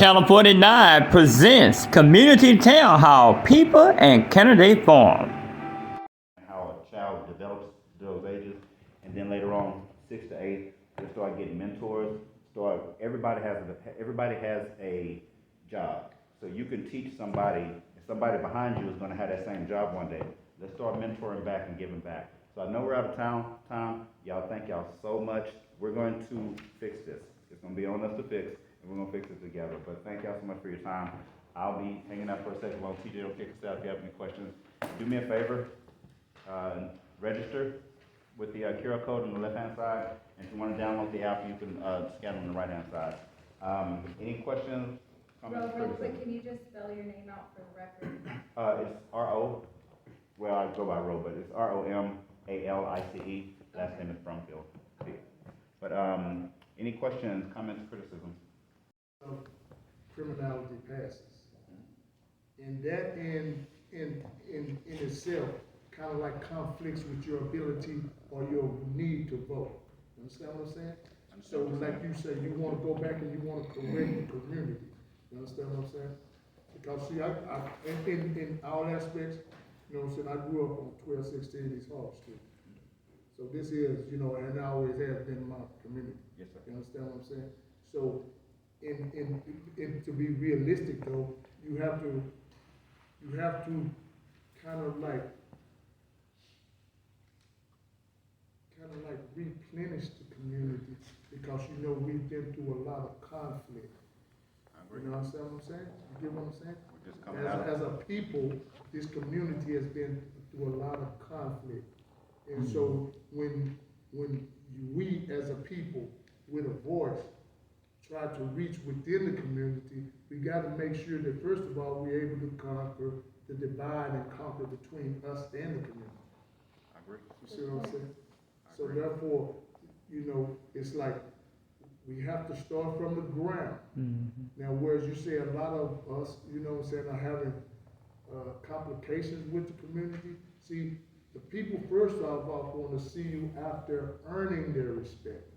Channel 49 presents Community Town Hall People and Candidate Forum. How a child develops those ages, and then later on, 6 to 8, they start getting mentors. Everybody has a job, so you can teach somebody. If somebody behind you is going to have that same job one day, let's start mentoring back and giving back. So I know we're out of time. Y'all, thank y'all so much. We're going to fix this. It's going to be on us to fix, and we're going to fix it together. But thank y'all so much for your time. I'll be hanging out for a second while TJ will kick us out if you have any questions. Do me a favor. Register with the QR code on the left-hand side, and if you want to download the app, you can scan on the right-hand side. Any questions, comments, Real quick, can you just spell your name out for the record? It's R-O, well, I go by Ro, but it's Romalice. Last name is Brumfield. But any questions, comments, criticisms? Criminality passes. And that in itself kind of like conflicts with your ability or your need to vote. You understand what I'm saying? So like you say, you want to go back and you want to correct the community. You understand what I'm saying? Because see, in all aspects, you know what I'm saying, I grew up on 1216 East Hall Street. So this is, you know, and I always have been my community. Yes, sir. You understand what I'm saying? So in to be realistic though, you have to kind of like replenish the community, because you know we've been through a lot of conflict. I agree. You know what I'm saying? You get what I'm saying? We're just coming out. As a people, this community has been through a lot of conflict. And so when we as a people with a voice try to reach within the community, we got to make sure that first of all we're able to conquer the divide and conquer between us and the community. I agree. You see what I'm saying? So therefore, you know, it's like we have to start from the ground. Now, whereas you say a lot of us, you know what I'm saying, are having complications with the community. See, the people first off want to see you after earning their respect,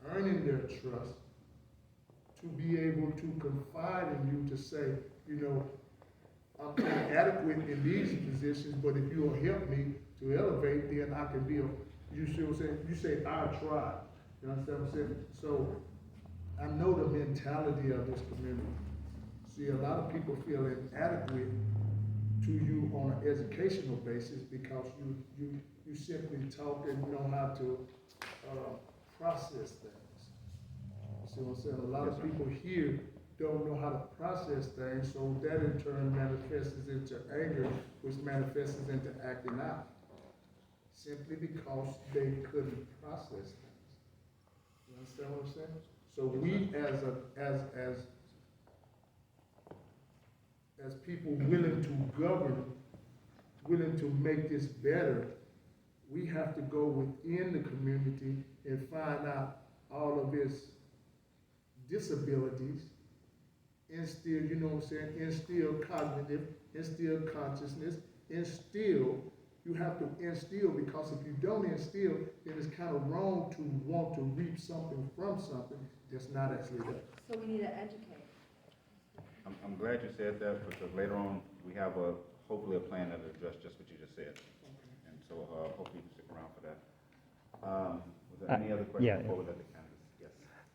earning their trust, to be able to confide in you, to say, you know, I'm inadequate in these positions, but if you'll help me to elevate, then I can be you see what I'm saying? You say, I try. You understand what I'm saying? So, I know the mentality of this community. See, a lot of people feel inadequate to you on an educational basis because you simply talk and know how to process things. You see what I'm saying? A lot of people here don't know how to process things, so that in turn manifests into anger, which manifests into acting out, simply because they couldn't process things. You understand what I'm saying? So we as people willing to govern, willing to make this better, we have to go within the community and find out all of its disabilities, instill, you know what I'm saying, instill cognitive, instill consciousness, you have to instill, because if you don't instill, then it's kind of wrong to want to reap something from something that's not actually there. So we need to educate. I'm glad you said that, because later on we have hopefully a plan that addresses just what you just said. And so hopefully you can stick around for that. Was there any other questions before we let the candidates? Yes.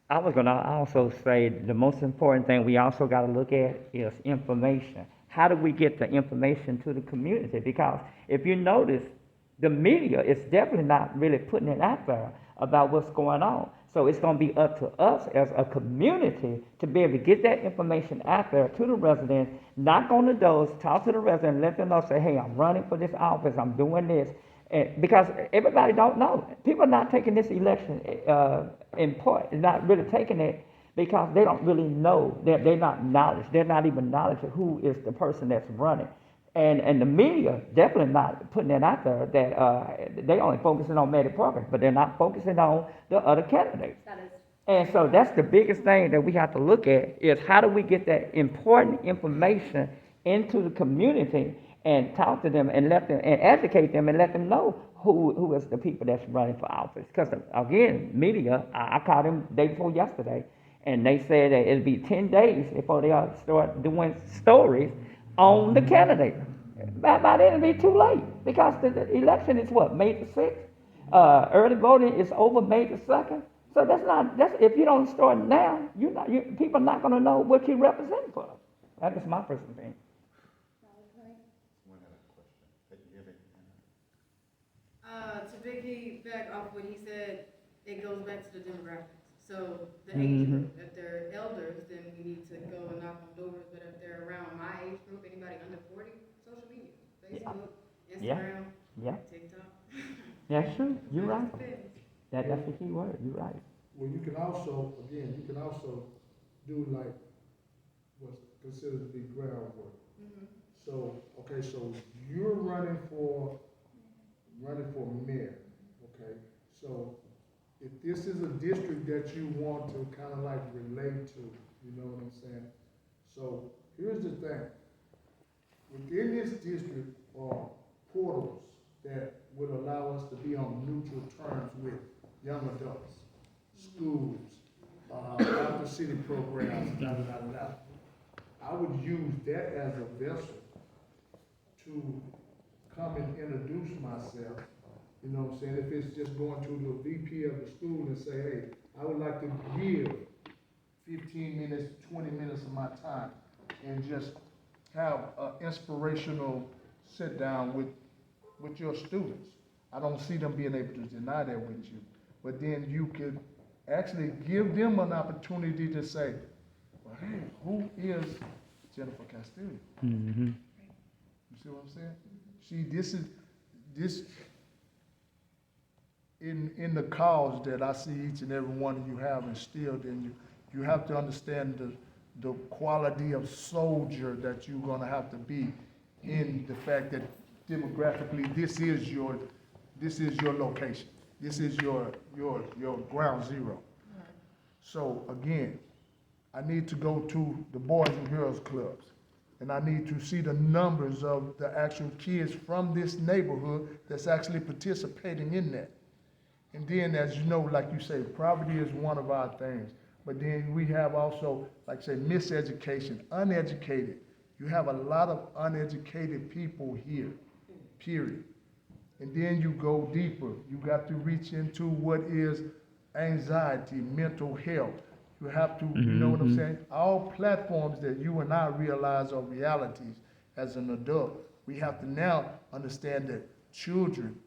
I was going to also say the most important thing we also got to look at is information. How do we get the information to the community? Because if you notice, the media is definitely not really putting it out there about what's going on. So it's going to be up to us as a community to be able to get that information out there to the residents, knock on the doors, talk to the residents, let them know, say, hey, I'm running for this office, I'm doing this. And because everybody don't know. People are not taking this election important, not really taking it because they don't really know. They're not knowledge. They're not even knowledge of who is the person that's running. And the media definitely not putting it out there that they only focusing on Maddie Parker, but they're not focusing on the other candidates. That is. And so that's the biggest thing that we have to look at is how do we get that important information into the community and talk to them and let them and educate them and let them know who is the people that's running for office. Because again, media, I called him day before yesterday, And they said that it'd be 10 days before they ought to start doing stories on the candidate. By then it'll be too late, because the election is what, May the 6th? Early voting is over May the 2nd. So if you don't start now, people are not gonna know what you represent for. That is my personal opinion. One other question. Hey, you have it? To piggyback off what he said, it goes back to the demographics. So the age group, if they're elders, then we need to go and knock on doors. But if they're around my age group, anybody under 40, social media, Facebook, Yeah. Instagram, Yeah, TikTok. that's true. You're right. Depends. That's the key word. You're right. Well, you can also do like what's considered to be groundwork. Mhm. So, okay, so you're running for mayor, okay? So if this is a district that you want to kind of like relate to, you know what I'm saying? So here's the thing. Within this district are portals that would allow us to be on neutral terms with young adults, schools, after city programs, da, da, da, da, da. I would use that as a vessel to come and introduce myself, you know what I'm saying? If it's just going to the VP of the school and say, hey, I would like to give 15 minutes, 20 minutes of my time and just have an inspirational sit down with your students. I don't see them being able to deny that with you. But then you could actually give them an opportunity to say, well, hey, who is Jennifer Castillo? Mm-hmm. You see what I'm saying? See, this in the cause that I see each and every one of you have instilled in you, you have to understand the quality of soldier that you're gonna have to be, in the fact that demographically this is your location. This is your ground zero. So again, I need to go to the Boys and Girls Clubs, and I need to see the numbers of the actual kids from this neighborhood that's actually participating in that. And then, as you know, like you say, poverty is one of our things. But then we have also, like say, miseducation, uneducated. You have a lot of uneducated people here, period. And then you go deeper. You got to reach into what is anxiety, mental health. You have to, you know what I'm saying? All platforms that you and I realize are realities as an adult. We have to now understand that children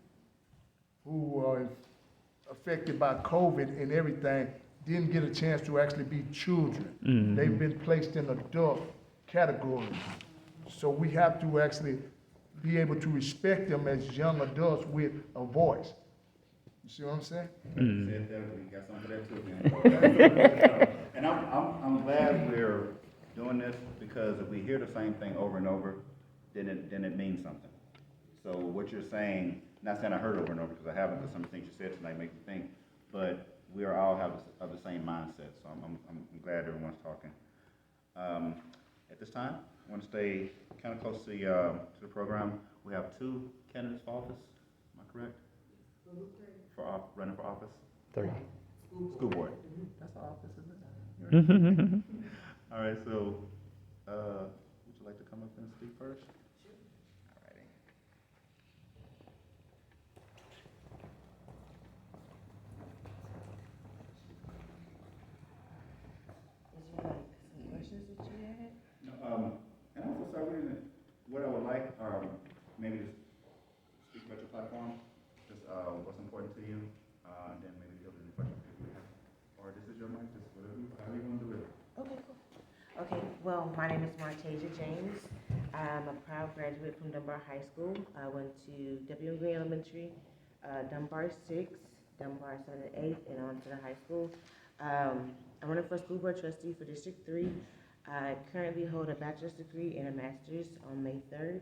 who are affected by COVID and everything didn't get a chance to actually be children. They've been placed in adult categories. So we have to actually be able to respect them as young adults with a voice. You see what I'm saying? Said that, we got some for that too, man. And I'm glad we're doing this, because if we hear the same thing over and over, then it means something. So what you're saying, not saying I heard over and over, because I haven't, because some of the things you said tonight make me think, but we are all have the same mindset, so I'm glad everyone's talking. At this time, I want to stay kind of close to the program. We have 2 candidates for office, am I correct? Running for office? 3. School board. That's the office, isn't it? All right, so, would you like to come up and speak first? All righty. Is there like some questions that you had? And also, so what I would like, maybe just speak about your platform, just what's important to you, and then maybe go to the questions if you have. Or this is your mic, just whatever, however you want to do it. Okay, cool. Okay, well, my name is Martasia James. I'm a proud graduate from Dunbar High School. I went to W.M. Green Elementary, Dunbar 6, Dunbar 7 and 8, and on to the high school. I'm running for school board trustee for District 3. I currently hold a bachelor's degree and a master's on May 3rd,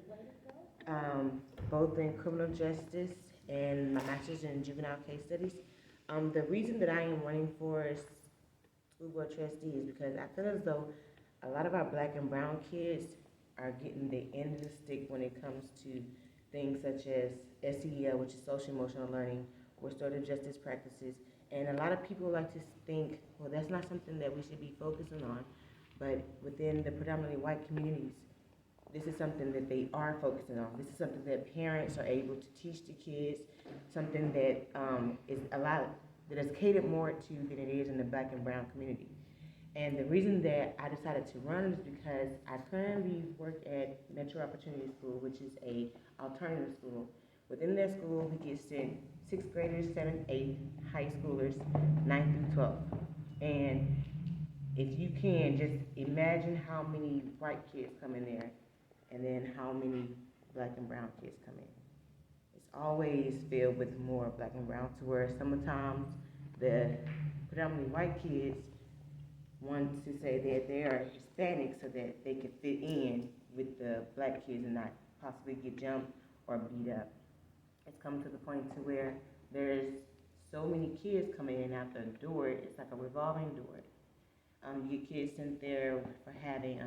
both in criminal justice and my master's in juvenile case studies. The reason that I am running for school board trustee is because I feel as though a lot of our black and brown kids are getting the end of the stick when it comes to things such as SEL, which is social emotional learning, restorative justice practices, And a lot of people like to think, well, that's not something that we should be focusing on. But within the predominantly white communities, this is something that they are focusing on. This is something that parents are able to teach the kids, something that that is catered more to than it is in the black and brown community. And the reason that I decided to run is because I currently work at Metro Opportunity School, which is a alternative school. Within that school, we get sent 6th graders, 7th, 8th, high schoolers, 9th through 12th. And if you can, just imagine how many white kids come in there, and then how many black and brown kids come in. It's always filled with more black and brown, to where sometimes the predominantly white kids want to say that they are Hispanic so that they can fit in with the black kids and not possibly get jumped or beat up. It's come to the point to where there's so many kids coming in and out the door, it's like a revolving door. You get kids sent there for having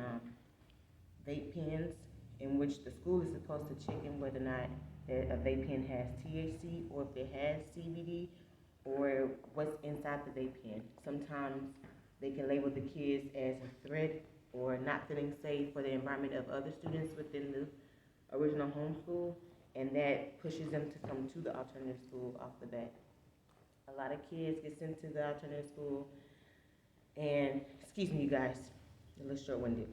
vape pens, in which the school is supposed to check in whether or not a vape pen has THC, or if it has CBD, or what's inside the vape pen. Sometimes they can label the kids as a threat or not feeling safe for the environment of other students within the original homeschool, and that pushes them to come to the alternative school off the bat. A lot of kids get sent to the alternative school, and, excuse me, you guys, a little short-winded.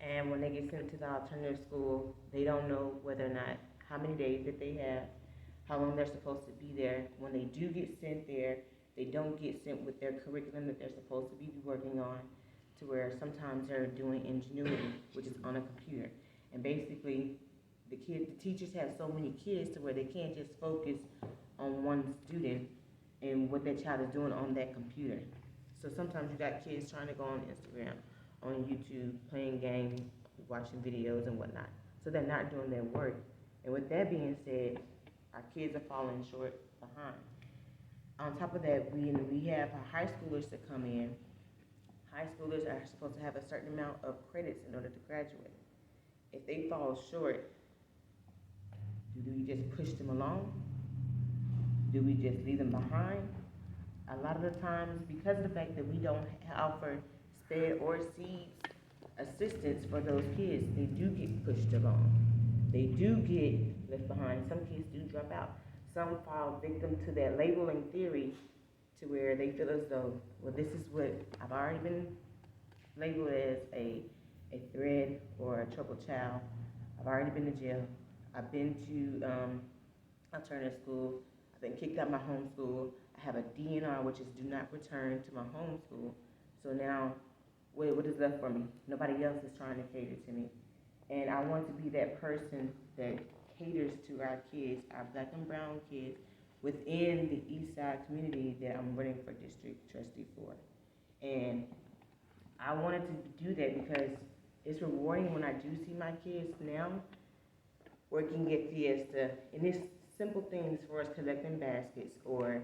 And when they get sent to the alternative school, they don't know whether or not, how many days that they have, how long they're supposed to be there. When they do get sent there, they don't get sent with their curriculum that they're supposed to be working on, to where sometimes they're doing ingenuity, which is on a computer. And basically, the teachers have so many kids to where they can't just focus on one student and what that child is doing on that computer. So sometimes you got kids trying to go on Instagram, on YouTube, playing games, watching videos and whatnot. So they're not doing their work. And with that being said, our kids are falling short behind. On top of that, we have our high schoolers that come in. High schoolers are supposed to have a certain amount of credits in order to graduate. If they fall short, do we just push them along? Do we just leave them behind? A lot of the times, because of the fact that we don't offer SPED or SEEDS assistance for those kids, they do get pushed along. They do get left behind. Some kids do drop out. Some fall victim to that labeling theory, to where they feel as though, well, this is what I've already been labeled as a threat or a troubled child. I've already been to jail. I've been to alternative school. I've been kicked out of my home school. I have a DNR, which is do not return to my home school. So now, what is left for me? Nobody else is trying to cater to me. And I want to be that person that caters to our kids, our black and brown kids, within the East Side community that I'm running for district trustee for. And I wanted to do that because it's rewarding when I do see my kids now working at Fiesta, and it's simple things for us, collecting baskets, or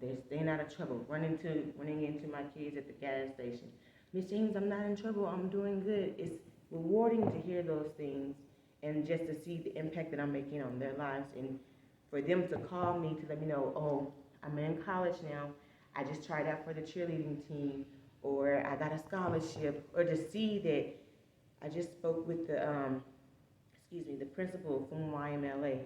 they're staying out of trouble, running into my kids at the gas station. Miss James, I'm not in trouble, I'm doing good. It's rewarding to hear those things and just to see the impact that I'm making on their lives, and for them to call me to let me know, oh, I'm in college now, I just tried out for the cheerleading team, or I got a scholarship, or to see that I just spoke with the principal from YMLA,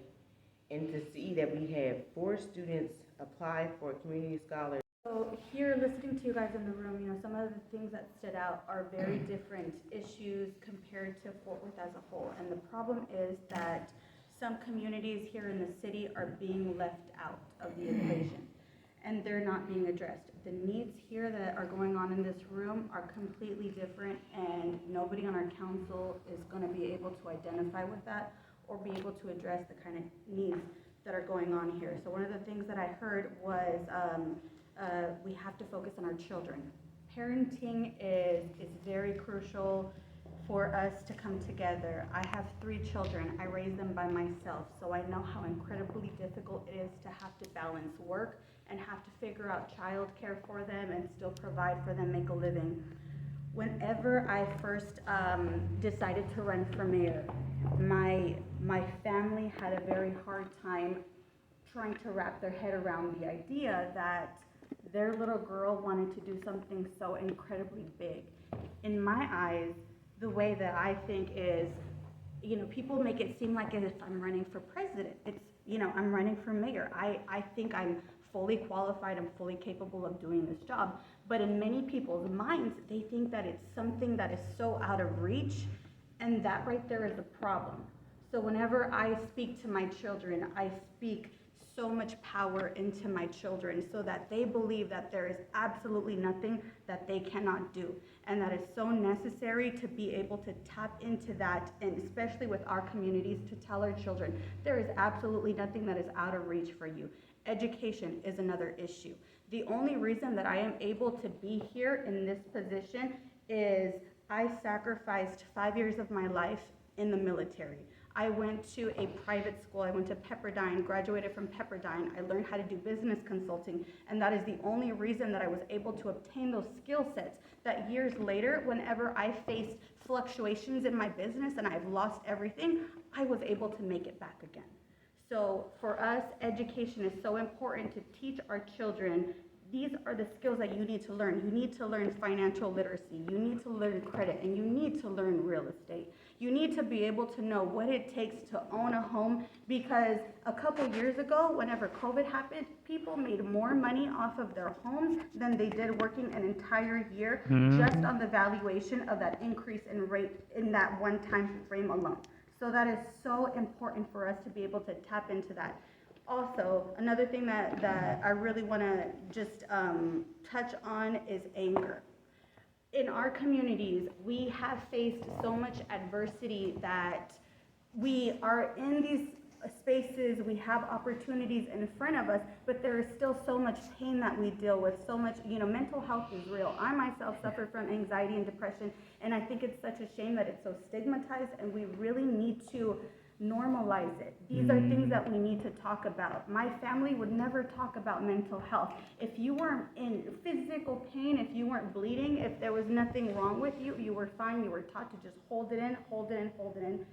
and to see that we had 4 students apply for community scholars. So here, listening to you guys in the room, some of the things that stood out are very different issues compared to Fort Worth as a whole. And the problem is that some communities here in the city are being left out of the equation, and they're not being addressed. The needs here that are going on in this room are completely different, and nobody on our council is going to be able to identify with that or be able to address the kind of needs that are going on here. So one of the things that I heard was we have to focus on our children. Parenting is very crucial for us to come together. I have 3 children. I raised them by myself, so I know how incredibly difficult it is to have to balance work and have to figure out childcare for them and still provide for them, make a living. Whenever I first decided to run for mayor, my family had a very hard time trying to wrap their head around the idea that their little girl wanted to do something so incredibly big. In my eyes, the way that I think is, people make it seem like as if I'm running for president. It's, I'm running for mayor. I think I'm fully qualified, I'm fully capable of doing this job. But in many people's minds, they think that it's something that is so out of reach, and that right there is a problem. So whenever I speak to my children, I speak so much power into my children so that they believe that there is absolutely nothing that they cannot do. And that is so necessary to be able to tap into that, and especially with our communities, to tell our children, there is absolutely nothing that is out of reach for you. Education is another issue. The only reason that I am able to be here in this position is I sacrificed 5 years of my life in the military. I went to a private school. I went to Pepperdine, graduated from Pepperdine. I learned how to do business consulting, and that is the only reason that I was able to obtain those skill sets that years later, whenever I faced fluctuations in my business and I've lost everything, I was able to make it back again. So for us, education is so important to teach our children. These are the skills that you need to learn. You need to learn financial literacy. You need to learn credit, and you need to learn real estate. You need to be able to know what it takes to own a home, because a couple years ago, whenever COVID happened, people made more money off of their homes than they did working an entire year just on the valuation of that increase in rate in that one time frame alone. So that is so important for us to be able to tap into that. Also, another thing that I really want to just touch on is anger. In our communities, we have faced so much adversity that we are in these spaces, we have opportunities in front of us, but there is still so much pain that we deal with, so much, mental health is real. I myself suffer from anxiety and depression, and I think it's such a shame that it's so stigmatized, and we really need to normalize it. These are things that we need to talk about. My family would never talk about mental health. If you weren't in physical pain, if you weren't bleeding, if there was nothing wrong with you, you were fine. You were taught to just hold it in, hold it in, hold it in.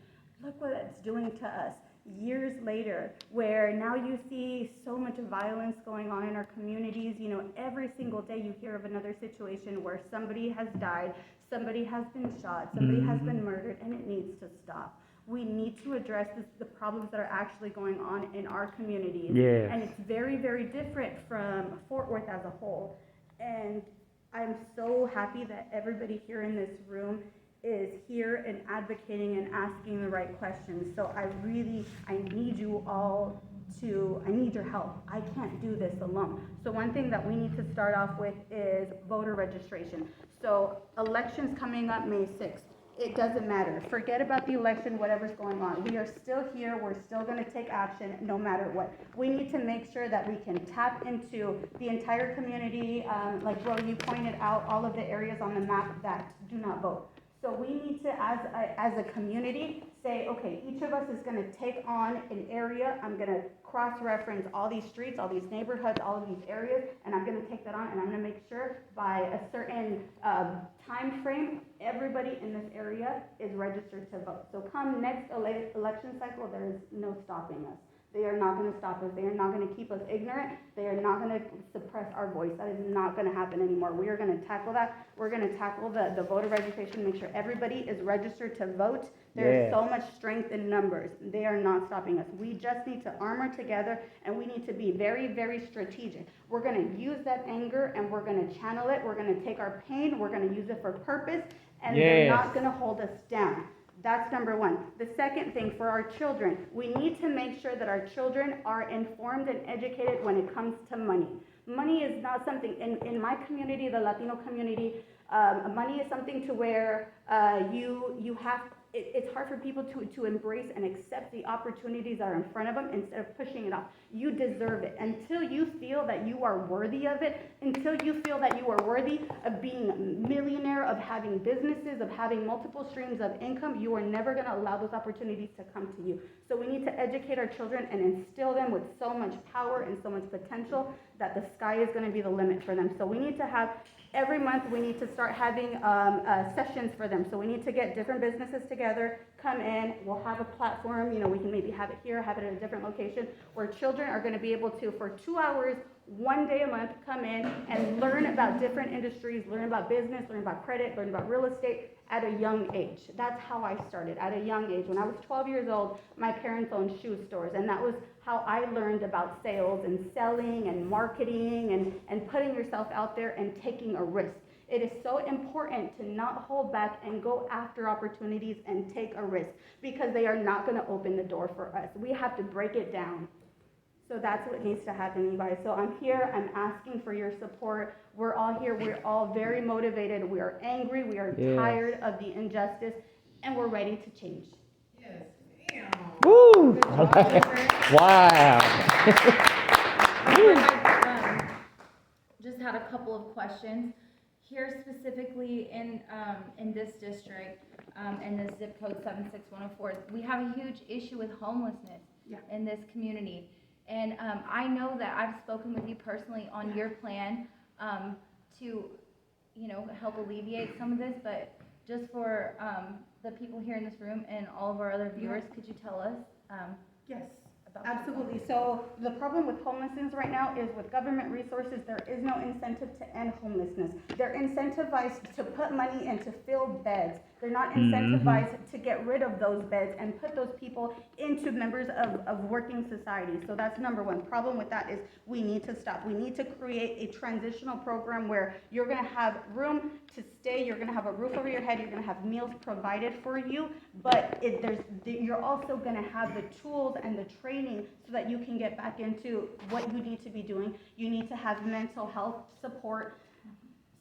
Look what it's doing to us years later, where now you see so much violence going on in our communities. Every single day you hear of another situation where somebody has died, somebody has been shot, somebody has been murdered, and it needs to stop. We need to address the problems that are actually going on in our communities. Yes. And it's very, very different from Fort Worth as a whole. And I'm so happy that everybody here in this room is here and advocating and asking the right questions. So I need you all I need your help. I can't do this alone. So one thing that we need to start off with is voter registration. So elections coming up May 6th. It doesn't matter. Forget about the election, whatever's going on. We are still here. We're still going to take action no matter what. We need to make sure that we can tap into the entire community. Like Ro, you pointed out all of the areas on the map that do not vote. So we need to, as a community, say, okay, each of us is going to take on an area. I'm going to cross-reference all these streets, all these neighborhoods, all of these areas, and I'm going to take that on, and I'm going to make sure by a certain time frame, everybody in this area is registered to vote. So come next election cycle, there is no stopping us. They are not going to stop us. They are not going to keep us ignorant. They are not going to suppress our voice. That is not going to happen anymore. We are going to tackle that. We're going to tackle the voter registration, make sure everybody is registered to vote. There is so much strength in numbers. They are not stopping us. We just need to armor together, and we need to be very, very strategic. We're going to use that anger, and we're going to channel it. We're going to take our pain. We're going to use it for purpose, and they're not going to hold us down. That's number one. The second thing, for our children, we need to make sure that our children are informed and educated when it comes to money. Money is not something, in my community, the Latino community, money is something to where you have, it's hard for people to embrace and accept the opportunities that are in front of them instead of pushing it off. You deserve it. Until you feel that you are worthy of it, until you feel that you are worthy of being a millionaire, of having businesses, of having multiple streams of income, you are never going to allow those opportunities to come to you. So we need to educate our children and instill them with so much power and so much potential that the sky is gonna be the limit for them. So we need to have, every month, we need to start having, sessions for them. So we need to get different businesses together, come in, we'll have a platform, you know, we can maybe have it here, have it at a different location, where children are gonna be able to, for 2 hours, 1 day a month, come in and learn about different industries, learn about business, learn about credit, learn about real estate at a young age. That's how I started, at a young age. When I was 12 years old, my parents owned shoe stores, and that was how I learned about sales and selling and marketing and putting yourself out there and taking a risk. It is so important to not hold back and go after opportunities and take a risk, because they are not gonna open the door for us. We have to break it down. So that's what needs to happen, you guys. So I'm here, I'm asking for your support. We're all here, we're all very motivated, we are angry, we are Yes. tired of the injustice, and we're ready to change. Yes, ma'am. Woo! Wow. Just had a couple of questions. Here specifically in this district, in the zip code 76104, we have a huge issue with homelessness Yeah. in this community. And I know that I've spoken with you personally on your plan to, you know, help alleviate some of this, but just for the people here in this room and all of our other viewers, could you tell us Yes. about Absolutely. So the problem with homelessness right now is, with government resources, there is no incentive to end homelessness. They're incentivized to put money into filled beds. They're not incentivized to get rid of those beds and put those people into members of working society. So that's number one. Problem with that is we need to stop. We need to create a transitional program where you're gonna have room to stay, you're gonna have a roof over your head, you're gonna have meals provided for you, but you're also gonna have the tools and the training so that you can get back into what you need to be doing. You need to have mental health support.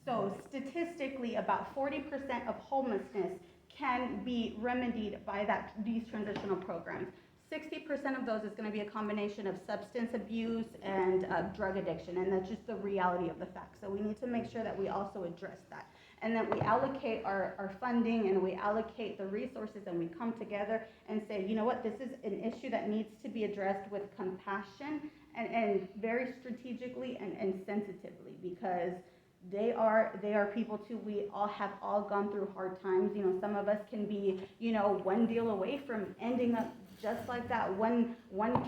So statistically, about 40% of homelessness can be remedied by these transitional programs. 60% of those is gonna be a combination of substance abuse and drug addiction, and that's just the reality of the fact. So we need to make sure that we also address that, and that we allocate our funding and we allocate the resources, and we come together and say, you know what, this is an issue that needs to be addressed with compassion and very strategically and sensitively, because they are people too. We all have gone through hard times. You know, some of us can be, you know, one deal away from ending up just like that, one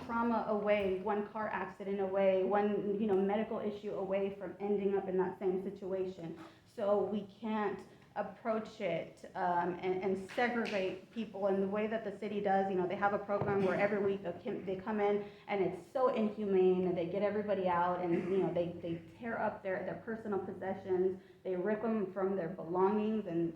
trauma away, one car accident away, one, you know, medical issue away from ending up in that same situation. So we can't approach it and segregate people in the way that the city does. You know, they have a program where every week they come in, and it's so inhumane, and they get everybody out, and, you know, they tear up their personal possessions, they rip them from their belongings, and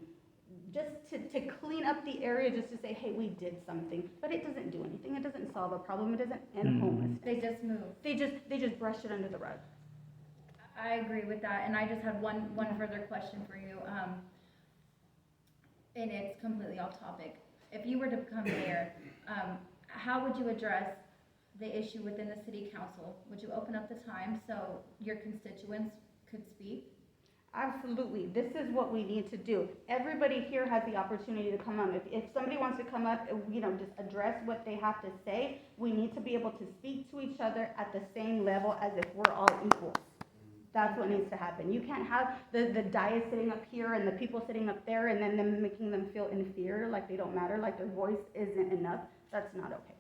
just to clean up the area, just to say, hey, we did something. But it doesn't do anything. It doesn't solve a problem. It doesn't end homelessness. They just move. They just brush it under the rug. I agree with that, and I just had one further question for you, and it's completely off topic. If you were to become mayor, how would you address the issue within the city council? Would you open up the time so your constituents could speak? Absolutely. This is what we need to do. Everybody here has the opportunity to come up. If somebody wants to come up, you know, just address what they have to say, we need to be able to speak to each other at the same level as if we're all equals. That's what needs to happen. You can't have the dais sitting up here and the people sitting up there, and then them making them feel inferior, like they don't matter, like their voice isn't enough. That's not okay.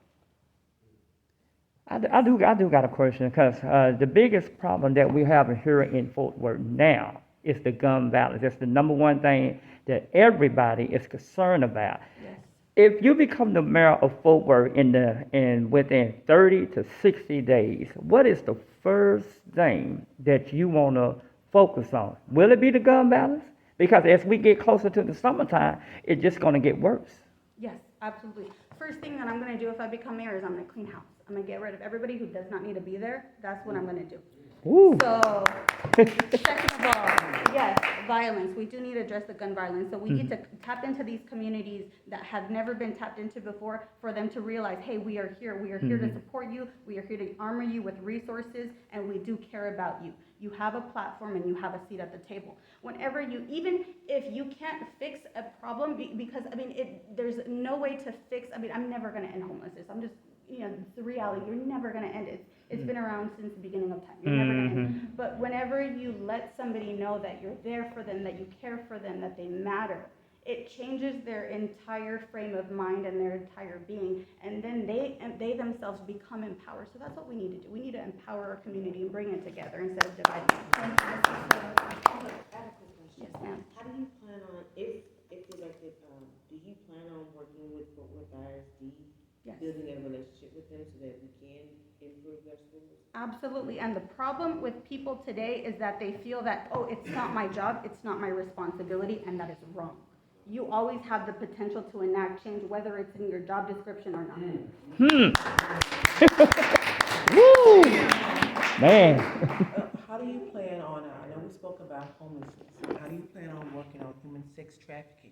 I do got a question, because the biggest problem that we have here in Fort Worth now is the gun violence. That's the number one thing that everybody is concerned about. Yes. If you become the mayor of Fort Worth within 30 to 60 days, what is the first thing that you want to focus on? Will it be the gun violence? Because as we get closer to the summertime, it's just going to get worse. Yes, absolutely. First thing that I'm gonna do if I become mayor is I'm gonna clean house. I'm gonna get rid of everybody who does not need to be there. That's what I'm gonna do. Woo. So, second of all, yes, violence. We do need to address the gun violence. So we need to tap into these communities that have never been tapped into before, for them to realize, hey, we are here. We are here to support you. We are here to armor you with resources, and we do care about you. You have a platform and you have a seat at the table. Whenever even if you can't fix a problem, because, I mean, there's no way to fix, I mean, I'm never gonna end homelessness. you know, it's the reality, you're never gonna end it. It's been around since the beginning of time, you're never gonna end it. But whenever you let somebody know that you're there for them, that you care for them, that they matter, it changes their entire frame of mind and their entire being, and then they themselves become empowered. So that's what we need to do. We need to empower our community and bring it together instead of dividing it. I have a quick question. Yes, ma'am. How do you plan on, if elected, do you plan on working with Fort Worth ISD? Yes. Building a relationship with them so that we can improve their schools? Absolutely, and the problem with people today is that they feel that, oh, it's not my job, it's not my responsibility, and that is wrong. You always have the potential to enact change, whether it's in your job description or not. Woo! Man. How do you plan on, I know we spoke about homelessness, how do you plan on working on human sex trafficking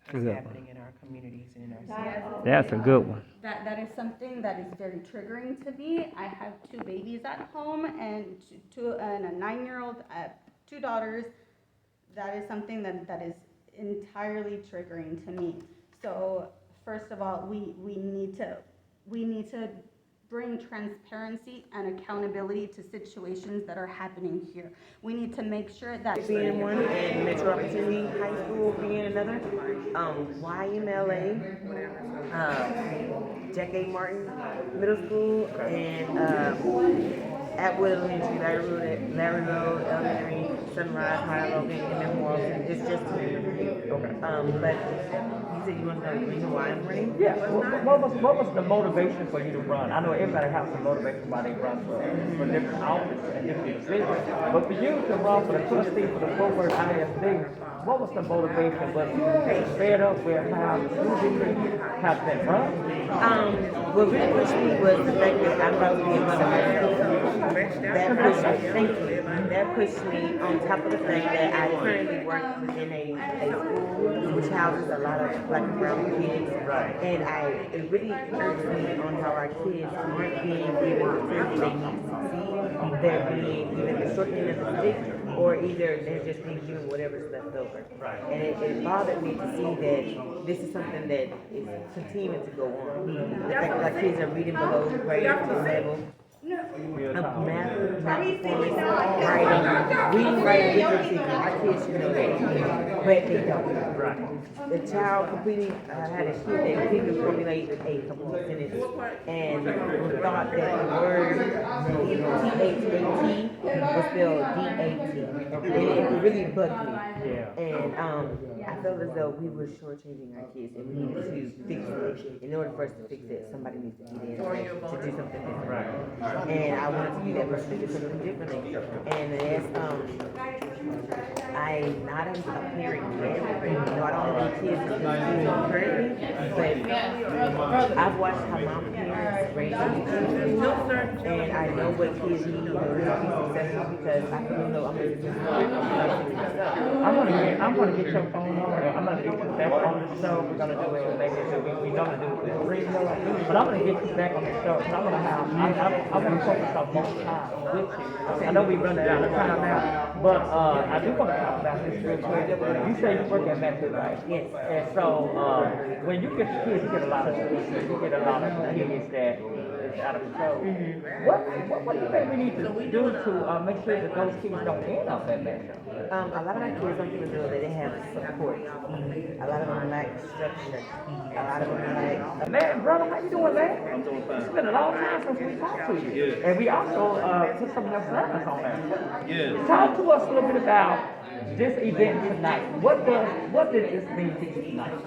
that's Good. happening in our communities and in our cities? That's a good one. That is something that is very triggering to me. I have 2 babies at home and and a 9-year-old, 2 daughters. That is something that is entirely triggering to me. So first of all, we need to bring transparency and accountability to situations that are happening here. We need to make sure that Being one, and Metro Opportunity High School being another, YMLA, Jack A. Martin Middle School, and Atwood Elementary, Larry Road Elementary, Sunrise, High Logan, and then Morrison. It's just to name a few. But you said you want to know the reason why I'm running? Yeah, what was the motivation for you to run? I know everybody has some motivation why they run for different offices and different positions. But for you to run for the trustee for the Fort Worth ISD, what was the motivation? Was you fed up with how the school district has been run? What really pushed me was the fact that I'm about to be a mother myself. That pushed me, thank you. That pushed me on top of the fact that I currently work within a school which houses a lot of black and brown kids. And it really irks me on how our kids aren't being given the tools they need to succeed. They're being either the short end of the stick, or either they're just being given whatever's left over. And it bothered me to see that this is something that is continuing to go on. The fact that our kids are reading below grade level. Math performance, writing, reading, writing, literacy. Our kids should know that, but they don't. The child completing, had a kid that couldn't formulate a couple of sentences, and thought that the word T-H-A-T was spelled D-A-T. And it really bugged me. And I felt as though we were shortchanging our kids, and we needed to fix it. In order for us to fix it, somebody needs to get in to do something different. And I wanted to be that person to do something differently. And as I'm not a parent yet, I don't have any kids in school currently, but I've watched how my parents raised me, and I know what kids need in order to be successful, because I feel as though I'm a myself. I'm gonna get your phone number. I'm gonna get you back on the show. We're gonna do it maybe we don't do it with radio, but I'm gonna get you back on the show. Cause I'm gonna have I want to focus on more time with you. I know we running out of time now, but I do want to talk about this real quick. You say you work at Metro, right? Yes. And so when you get the kids, you get a lot of kids that is out of control. What do you think we need to do to make sure that those kids don't end up at Metro? A lot of our kids don't even know that they have support. A lot of them lack structure. A lot of them lack. Man, brother, how you doing, man? I'm doing fine. It's been a long time since we talked to you. Yeah. And we also put some of your service on there. Yeah. Talk to us a little bit about this event tonight. What did this mean to you tonight?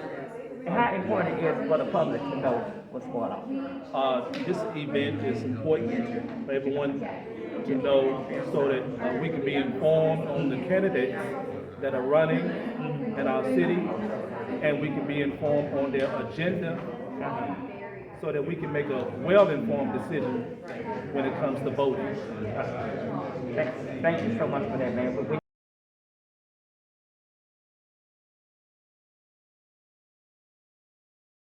And how important it is for the public to know what's going on? This event is important for everyone to know so that we can be informed on the candidates that are running in our city, and we can be informed on their agenda so that we can make a well-informed decision when it comes to voting. Thank you so much for that, man.